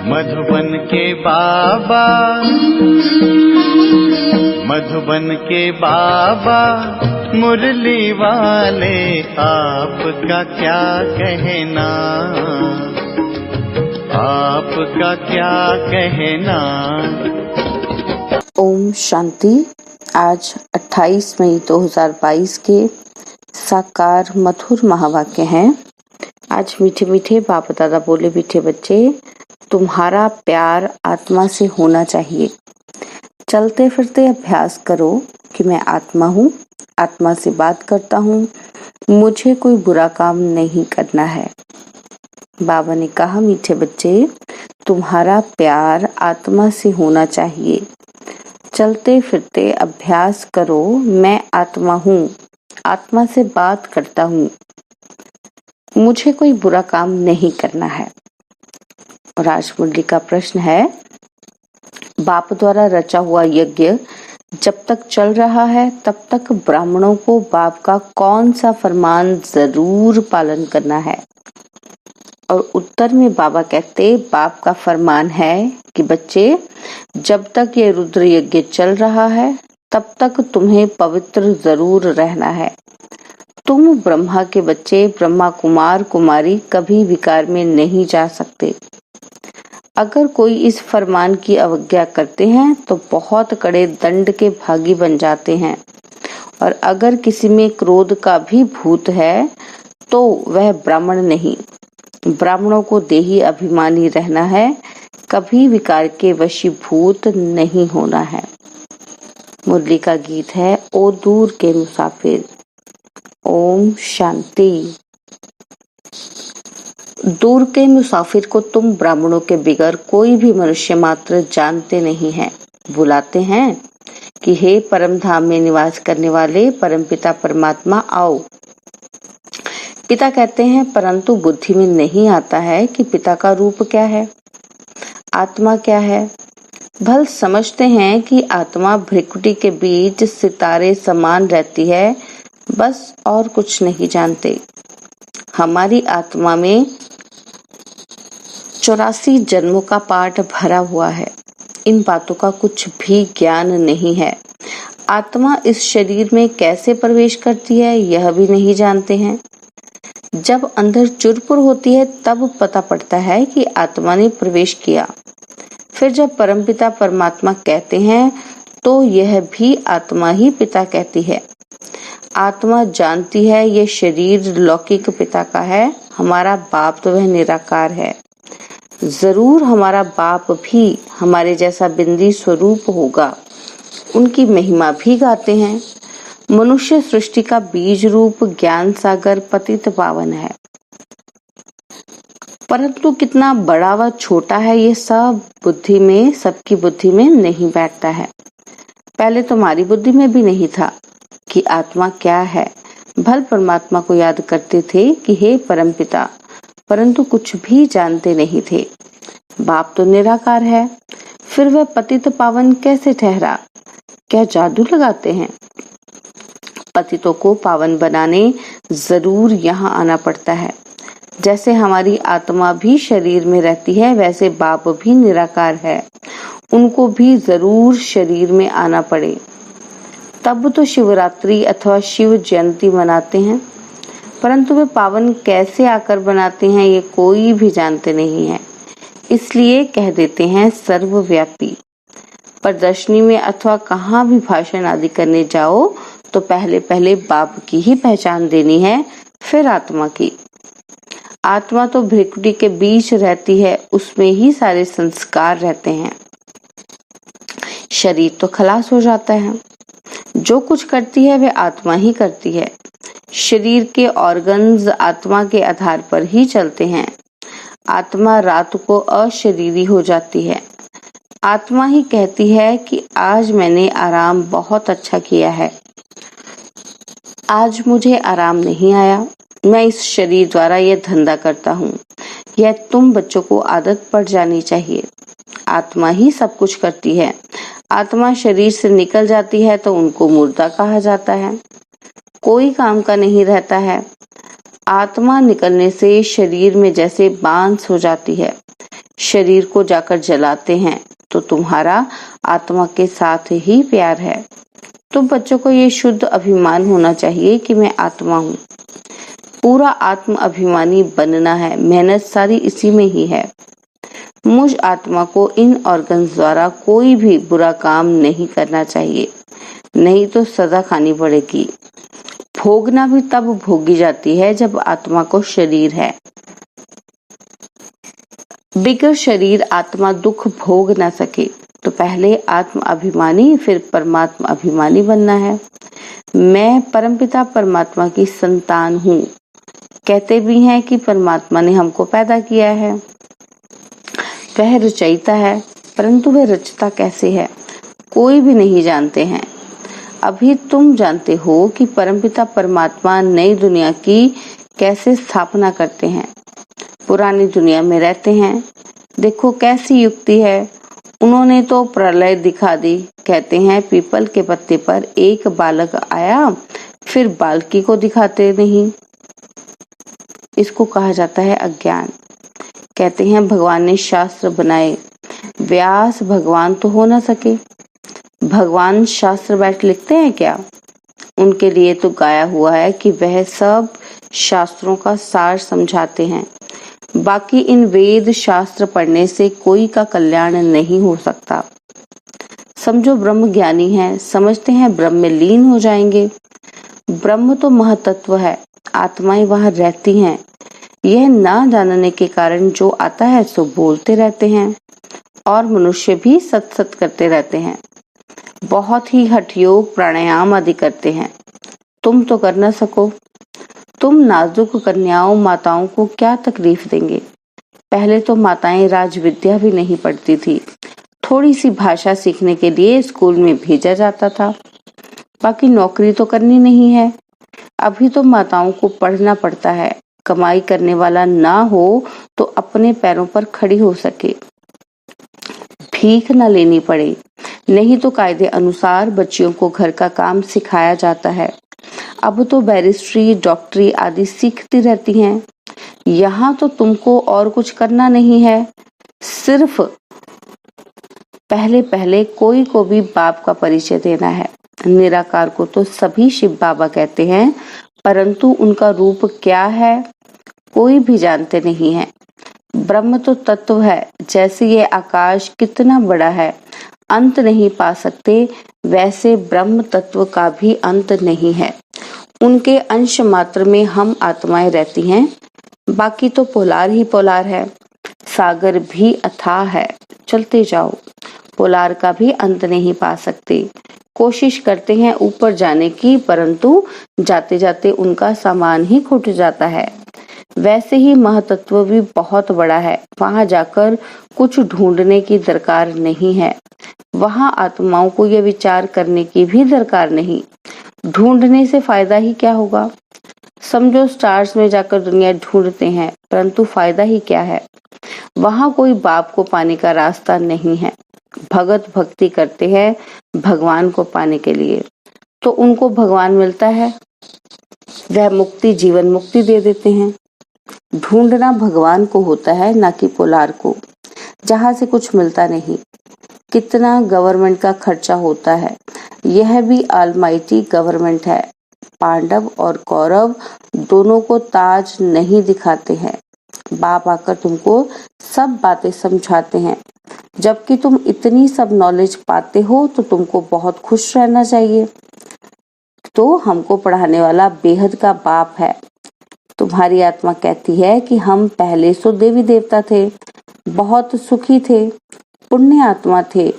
मधुबन के बाबा, मधुबन के बाबा मुरली वाले, आपका क्या कहना, आपका क्या कहना। ओम शांति। आज 28 मई 2022 के साकार मधुर महावाक्य हैं। आज मीठे मीठे बाप दादा बोले, मीठे बच्चे, तुम्हारा प्यार आत्मा से होना चाहिए। चलते फिरते अभ्यास करो कि मैं आत्मा हूँ, आत्मा से बात करता हूँ, मुझे कोई बुरा काम नहीं करना है। बाबा ने कहा, मीठे बच्चे, तुम्हारा प्यार आत्मा से होना चाहिए। चलते फिरते अभ्यास करो, मैं आत्मा हूँ, आत्मा से बात करता हूँ, मुझे कोई बुरा काम नहीं करना है। और आज मुरली का प्रश्न है, बाप द्वारा रचा हुआ यज्ञ जब तक चल रहा है तब तक ब्राह्मणों को बाप का कौन सा फरमान जरूर पालन करना है। और उत्तर में बाबा कहते, बाप का फरमान है कि बच्चे, जब तक ये रुद्र यज्ञ चल रहा है तब तक तुम्हें पवित्र जरूर रहना है। तुम ब्रह्मा के बच्चे, ब्रह्मा कुमार कुमारी कभी विकार में नहीं जा सकते। अगर कोई इस फरमान की अवज्ञा करते हैं तो बहुत कड़े दंड के भागी बन जाते हैं। और अगर किसी में क्रोध का भी भूत है तो वह ब्राह्मण नहीं। ब्राह्मणों को देही अभिमानी रहना है, कभी विकार के वशीभूत नहीं होना है। मुरली का गीत है, ओ दूर के मुसाफिर। ओम शांति। दूर के मुसाफिर को तुम ब्राह्मणों के बिगर कोई भी मनुष्य मात्र जानते नहीं हैं। बुलाते हैं कि हे परम धाम में निवास करने वाले परमपिता परमात्मा, आओ। पिता कहते हैं, परंतु बुद्धि में नहीं आता है कि पिता का रूप क्या है, आत्मा क्या है। भल समझते हैं कि आत्मा भ्रिकुटी के बीच सितारे समान रहती है, बस और कुछ नहीं जानते। हमारी आत्मा में 84 जन्मों का पाठ भरा हुआ है। इन बातों का कुछ भी ज्ञान नहीं है। आत्मा इस शरीर में कैसे प्रवेश करती है यह भी नहीं जानते हैं। जब अंदर चुरपुर होती है तब पता पड़ता है कि आत्मा ने प्रवेश किया। फिर जब परमपिता परमात्मा कहते हैं तो यह भी आत्मा ही पिता कहती है। आत्मा जानती है ये शरीर लौकिक पिता का है, हमारा बाप तो वह निराकार है। जरूर हमारा बाप भी हमारे जैसा बिंदी स्वरूप होगा। उनकी महिमा भी गाते हैं। मनुष्य सृष्टि का बीज रूप ज्ञान सागर पतित पावन है, परंतु कितना बड़ा व छोटा है ये सब बुद्धि में, सबकी बुद्धि में नहीं बैठता है। पहले तुम्हारी बुद्धि में भी नहीं था कि आत्मा क्या है। भल परमात्मा को याद करते थे कि हे परमपिता, परंतु कुछ भी जानते नहीं थे। बाप तो निराकार है, फिर वह पतित पावन कैसे ठहरा? क्या जादू लगाते हैं? पतितों को पावन बनाने जरूर यहाँ आना पड़ता है। जैसे हमारी आत्मा भी शरीर में रहती है, वैसे बाप भी निराकार है, उनको भी जरूर शरीर में आना पड़े। तब तो शिवरात्रि अथवा शिव जयंती मनाते हैं, परंतु वे पावन कैसे आकर बनाते हैं ये कोई भी जानते नहीं है। इसलिए कह देते हैं सर्वव्यापी। प्रदर्शनी में अथवा कहाँ भी भाषण आदि करने जाओ तो पहले पहले बाप की ही पहचान देनी है, फिर आत्मा की। आत्मा तो भ्रिकुटी के बीच रहती है, उसमें ही सारे संस्कार रहते हैं। शरीर तो खलास हो जाता है। जो कुछ करती है वह आत्मा ही करती है। शरीर के ऑर्गन्स आत्मा के आधार पर ही चलते हैं। आत्मा रात को अशरीरी हो जाती है। आत्मा ही कहती है कि आज मैंने आराम बहुत अच्छा किया है, आज मुझे आराम नहीं आया, मैं इस शरीर द्वारा यह धंधा करता हूँ। यह तुम बच्चों को आदत पड़ जानी चाहिए। आत्मा ही सब कुछ करती है। आत्मा शरीर से निकल जाती है तो उनको मुर्दा कहा जाता है, कोई काम का नहीं रहता है। आत्मा निकलने से शरीर में जैसे बांस हो जाती है। शरीर को जाकर जलाते हैं तो तुम्हारा आत्मा के साथ ही प्यार है। तुम बच्चों को ये शुद्ध अभिमान होना चाहिए कि मैं आत्मा हूँ। पूरा आत्म अभिमानी बनना है, मेहनत सारी इसी में ही है। मुझ आत्मा को इन ऑर्गन्स द्वारा कोई भी बुरा काम नहीं करना चाहिए, नहीं तो सजा खानी पड़ेगी। भोगना भी तब भोगी जाती है जब आत्मा को शरीर है। बिगर शरीर आत्मा दुख भोग ना सके तो पहले आत्म अभिमानी फिर परमात्मा अभिमानी बनना है। मैं परमपिता परमात्मा की संतान हूँ। कहते भी हैं कि परमात्मा ने हमको पैदा किया है। वह रचयिता है, परंतु वह रचता कैसे है कोई भी नहीं जानते हैं। अभी तुम जानते हो कि परमपिता परमात्मा नई दुनिया की कैसे स्थापना करते हैं। पुरानी दुनिया में रहते हैं। देखो कैसी युक्ति है, उन्होंने तो प्रलय दिखा दी। कहते हैं पीपल के पत्ते पर एक बालक आया, फिर बालकी को दिखाते नहीं। इसको कहा जाता है अज्ञान। कहते हैं भगवान ने शास्त्र बनाए, व्यास भगवान तो हो ना सके। भगवान शास्त्र बैठ लिखते हैं क्या? उनके लिए तो गाया हुआ है कि वह सब शास्त्रों का सार समझाते हैं। बाकी इन वेद शास्त्र पढ़ने से कोई का कल्याण नहीं हो सकता। समझो ब्रह्म ज्ञानी है, समझते हैं ब्रह्म में लीन हो जाएंगे। ब्रह्म तो महतत्व है, आत्माएं वहां रहती हैं। यह ना जानने के कारण जो आता है सो बोलते रहते हैं और मनुष्य भी सत सत करते रहते हैं। बहुत ही हठ योग प्राणायाम आदि करते हैं। तुम तो कर न सको। तुम नाजुक कन्याओं माताओं को क्या तकलीफ देंगे? पहले तो माताएं राजविद्या भी नहीं पढ़ती थी। थोड़ी सी भाषा सीखने के लिए स्कूल में भेजा जाता था, बाकी नौकरी तो करनी नहीं है। अभी तो माताओं को पढ़ना पड़ता है, कमाई करने वाला ना हो तो अपने पैरों पर खड़ी हो सके, भीख न लेनी पड़े। नहीं तो कायदे अनुसार बच्चियों को घर का काम सिखाया जाता है। अब तो बैरिस्ट्री डॉक्टरी आदि सीखती रहती हैं। यहाँ तो तुमको और कुछ करना नहीं है, सिर्फ पहले पहले कोई को भी बाप का परिचय देना है। निराकार को तो सभी शिव बाबा कहते हैं, परंतु उनका रूप क्या है कोई भी जानते नहीं है। ब्रह्म तो तत्व है, जैसे ये आकाश कितना बड़ा है अंत नहीं पा सकते, वैसे ब्रह्म तत्व का भी अंत नहीं है। उनके अंश मात्र में हम आत्माएं रहती हैं, बाकी तो पोलार ही पोलार है। सागर भी अथाह है, चलते जाओ। पोलार का भी अंत नहीं पा सकते। कोशिश करते हैं ऊपर जाने की, परंतु जाते जाते उनका सामान ही खुट जाता है। वैसे ही महतत्व भी बहुत बड़ा है, वहां जाकर कुछ ढूंढने की दरकार नहीं है। वहां आत्माओं को यह विचार करने की भी दरकार नहीं। ढूंढने से फायदा ही क्या होगा? समझो स्टार्स में जाकर दुनिया ढूंढते हैं, परंतु फायदा ही क्या है? वहां कोई बाप को पाने का रास्ता नहीं है। भगत भक्ति करते हैं भगवान को पाने के लिए, तो उनको भगवान मिलता है, वह मुक्ति जीवन मुक्ति दे देते हैं। ढूंढना भगवान को होता है, ना कि पोलार को, जहां से कुछ मिलता नहीं। कितना गवर्नमेंट का खर्चा होता है, यह भी ऑलमाइटी गवर्नमेंट है। पांडव और कौरव दोनों को ताज नहीं दिखाते हैं। बाप आकर तुमको सब बातें समझाते हैं। जबकि तुम इतनी सब नॉलेज पाते हो तो तुमको बहुत खुश रहना चाहिए। तो हमको पढ़ाने वाला बेहद का बाप है। तुम्हारी आत्मा कहती है कि हम पहले सो देवी देवता थे, बहुत सुखी थे, पुण्य आत्मा थे।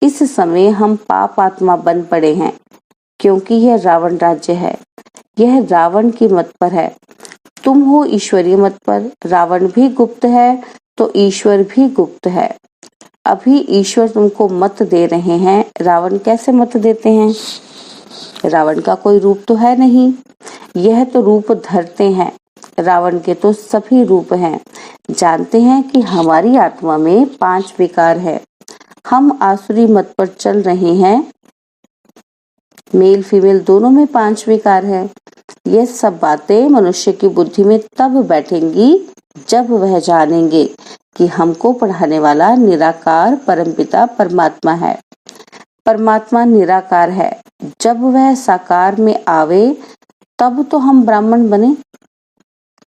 इस समय हम पाप आत्मा बन पड़े हैं, क्योंकि यह रावण राज्य है। यह रावण की मत पर है। तुम हो ईश्वरीय मत पर। रावण भी गुप्त है तो ईश्वर भी गुप्त है। अभी ईश्वर तुमको मत दे रहे हैं, रावण कैसे मत देते हैं? रावण का कोई रूप तो है नहीं, यह तो रूप धरते हैं। रावण के तो सभी रूप हैं। जानते हैं कि हमारी आत्मा में 5 विकार है। हम आसुरी मत पर चल रहे हैं। मेल फीमेल दोनों में 5 विकार है। ये सब बातें मनुष्य की बुद्धि में तब बैठेंगी जब वह जानेंगे कि हमको पढ़ाने वाला निराकार परमपिता परमात्मा है। परमात्मा निराकार है, जब वह साकार में आवे तब तो हम ब्राह्मण बने।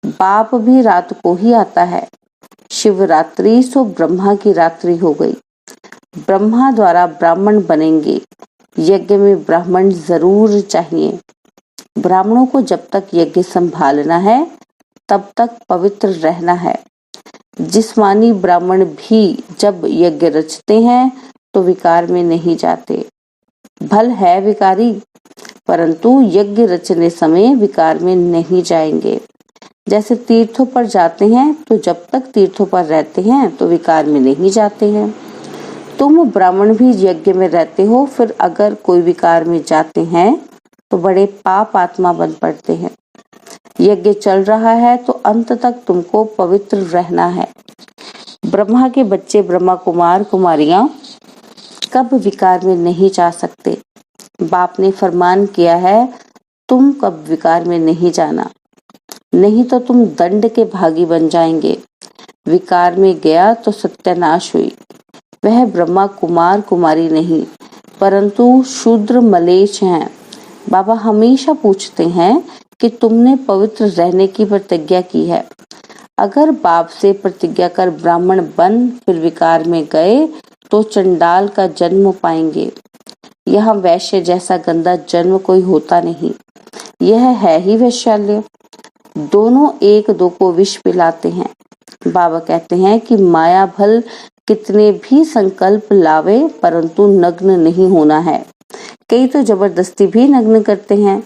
बाप भी रात को ही आता है। शिवरात्रि सो ब्रह्मा की रात्रि हो गई। ब्रह्मा द्वारा ब्राह्मण बनेंगे। यज्ञ में ब्राह्मण जरूर चाहिए। ब्राह्मणों को जब तक यज्ञ संभालना है तब तक पवित्र रहना है। जिस्मानी ब्राह्मण भी जब यज्ञ रचते हैं तो विकार में नहीं जाते। भल है विकारी, परंतु यज्ञ रचने समय विकार में नहीं जाएंगे। जैसे तीर्थों पर जाते हैं तो जब तक तीर्थों पर रहते हैं तो विकार में नहीं जाते हैं। तुम ब्राह्मण भी यज्ञ में रहते हो, फिर अगर कोई विकार में जाते हैं तो बड़े पाप आत्मा बन पड़ते हैं। यज्ञ चल रहा है तो अंत तक तुमको पवित्र रहना है। ब्रह्मा के बच्चे ब्रह्मा कुमार कुमारियां कब विकार में नहीं जा सकते। बाप ने फरमान किया है, तुम कब विकार में नहीं जाना, नहीं तो तुम दंड के भागी बन जाएंगे। विकार में गया तो सत्यानाश हुई। वह ब्रह्मा कुमार कुमारी नहीं, परंतु शूद्र मलेच्छ हैं। बाबा हमेशा पूछते हैं कि तुमने पवित्र रहने की प्रतिज्ञा की है। अगर बाप से प्रतिज्ञा कर ब्राह्मण बन फिर विकार में गए तो चंडाल का जन्म पाएंगे। यहाँ वैश्य जैसा गंदा जन्म कोई होता नहीं। यह है ही वैश्यालय। दोनों एक दो को विष पिलाते हैं। बाबा कहते हैं कि माया भल कितने भी संकल्प लावे परंतु नग्न नहीं होना है। कई तो जबरदस्ती भी नग्न करते हैं।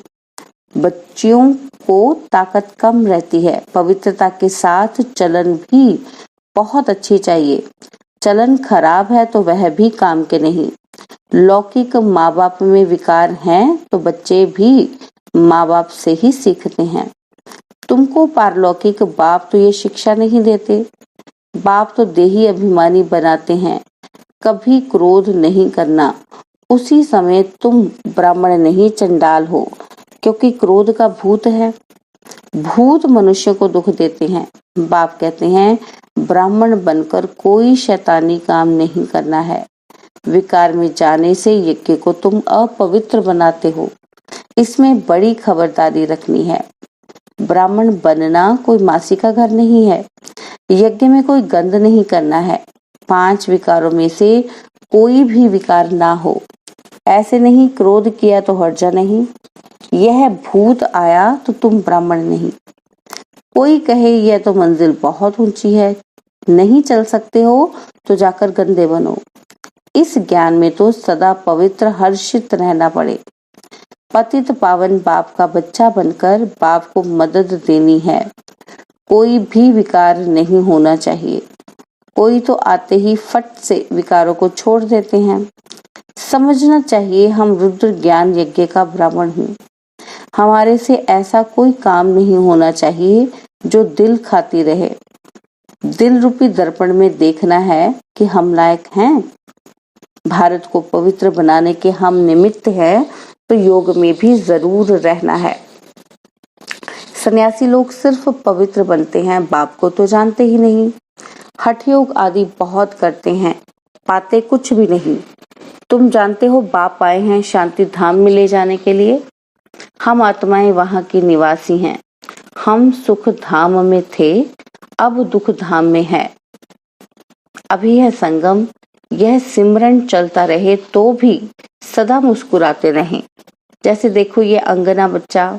बच्चियों को ताकत कम रहती है। पवित्रता के साथ चलन भी बहुत अच्छी चाहिए। चलन खराब है तो वह भी काम के नहीं। लौकिक माँ बाप में विकार हैं तो बच्चे भी माँ बाप से ही सीखते हैं। तुमको पारलौकिक बाप तो ये शिक्षा नहीं देते। बाप तो देही अभिमानी बनाते हैं। कभी क्रोध नहीं करना। उसी समय तुम ब्राह्मण नहीं चंडाल हो, क्योंकि क्रोध का भूत है। भूत मनुष्य को दुख देते हैं। बाप कहते हैं ब्राह्मण बनकर कोई शैतानी काम नहीं करना है। विकार में जाने से यज्ञ को तुम अपवित्र बनाते हो। इसमें बड़ी खबरदारी रखनी है। ब्राह्मण बनना कोई मासी का घर नहीं है। यज्ञ में कोई गंध नहीं करना है। 5 विकारों में से कोई भी विकार ना हो। ऐसे नहीं क्रोध किया तो हर्जा नहीं। यह भूत आया तो तुम ब्राह्मण नहीं। कोई कहे यह तो मंजिल बहुत ऊंची है, नहीं चल सकते हो तो जाकर गंदे बनो। इस ज्ञान में तो सदा पवित्र हर्षित रहना पड़े। पतित पावन बाप का बच्चा बनकर बाप को मदद देनी है। कोई भी विकार नहीं होना चाहिए। कोई तो आते ही फट से विकारों को छोड़ देते हैं। समझना चाहिए हम रुद्र ज्ञान यज्ञ का ब्राह्मण हूँ। हमारे से ऐसा कोई काम नहीं होना चाहिए जो दिल खाती रहे। दिल रूपी दर्पण में देखना है कि हम लायक हैं। भारत को पवित्र बनाने के हम निमित्त हैं तो योग में भी जरूर रहना है। सन्यासी लोग सिर्फ पवित्र बनते हैं, बाप को तो जानते ही नहीं। हठ योग आदि बहुत करते हैं, पाते कुछ भी नहीं। तुम जानते हो बाप आए हैं शांति धाम में ले जाने के लिए। हम आत्माएं वहां की निवासी हैं। हम सुख धाम में थे, अब दुख धाम में है। अभी है संगम। यह सिमरन चलता रहे तो भी सदा मुस्कुराते रहें। जैसे देखो ये अंगना बच्चा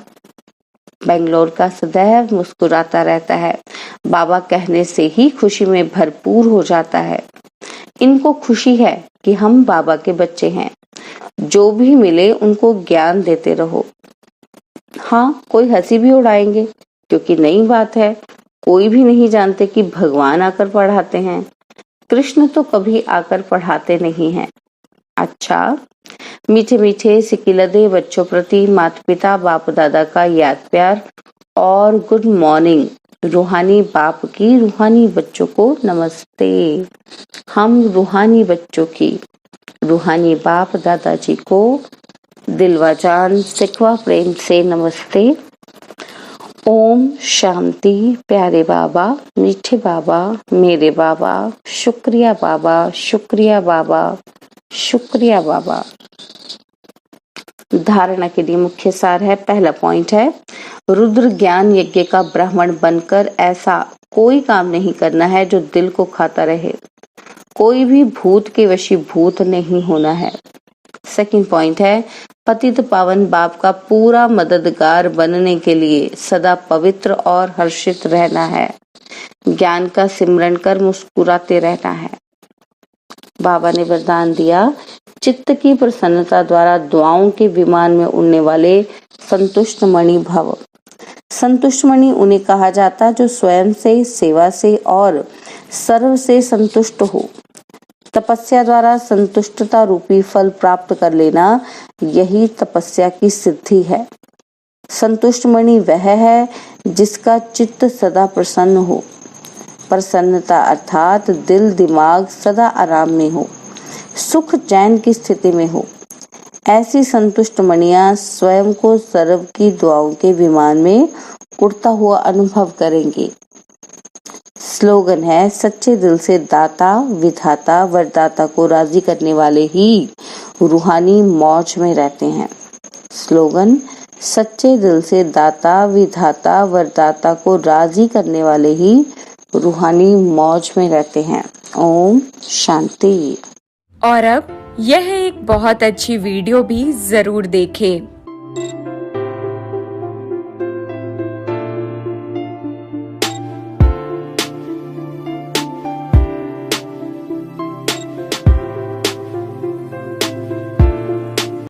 बेंगलोर का सदैव मुस्कुराता रहता है। बाबा कहने से ही खुशी में भरपूर हो जाता है। इनको खुशी है कि हम बाबा के बच्चे हैं। जो भी मिले उनको ज्ञान देते रहो। हाँ, कोई हंसी भी उड़ाएंगे क्योंकि नई बात है। कोई भी नहीं जानते कि भगवान आकर पढ़ाते हैं। कृष्ण तो कभी आकर पढ़ाते नहीं हैं। अच्छा, मीठे मीठे सिकिलदे बच्चों प्रति माता पिता बाप दादा का याद प्यार और गुड मॉर्निंग। रूहानी बाप की रूहानी बच्चों को नमस्ते। हम रूहानी बच्चों की रूहानी बाप दादाजी को दिलवा जान सिखवा प्रेम से नमस्ते। ओम शांति। प्यारे बाबा, मीठे बाबा, मेरे बाबा, शुक्रिया बाबा, शुक्रिया बाबा, शुक्रिया बाबा। धारणा के लिए मुख्य सार है। पहला पॉइंट है, रुद्र ज्ञान यज्ञ का ब्राह्मण बनकर ऐसा कोई काम नहीं करना है जो दिल को खाता रहे। कोई भी भूत के वशीभूत नहीं होना है। सेकंड पॉइंट है, पतित पावन बाप का पूरा मददगार बनने के लिए सदा पवित्र और हर्षित रहना है। ज्ञान का सिमरन कर मुस्कुराते रहना है। बाबा ने वरदान दिया, चित्त की प्रसन्नता द्वारा दुआओं के विमान में उड़ने वाले संतुष्ट मणि भव। संतुष्ट मणि उन्हें कहा जाता जो स्वयं से, सेवा से और सर्व से संतुष्ट हो। तपस्या द्वारा संतुष्टता रूपी फल प्राप्त कर लेना, यही तपस्या की सिद्धि है। संतुष्ट मणि वह है जिसका चित्त सदा प्रसन्न हो। प्रसन्नता अर्थात दिल दिमाग सदा आराम में हो, सुख चैन की स्थिति में हो। ऐसी संतुष्ट मणियां स्वयं को सर्व की दुआओं के विमान में उड़ता हुआ अनुभव करेंगे। स्लोगन है, सच्चे दिल से दाता विधाता वरदाता को राजी करने वाले ही रूहानी मौज में रहते हैं। स्लोगन, सच्चे दिल से दाता विधाता वरदाता को राजी करने वाले ही रूहानी मौज में रहते हैं। ओम शांति। और अब यह एक बहुत अच्छी वीडियो भी जरूर देखें।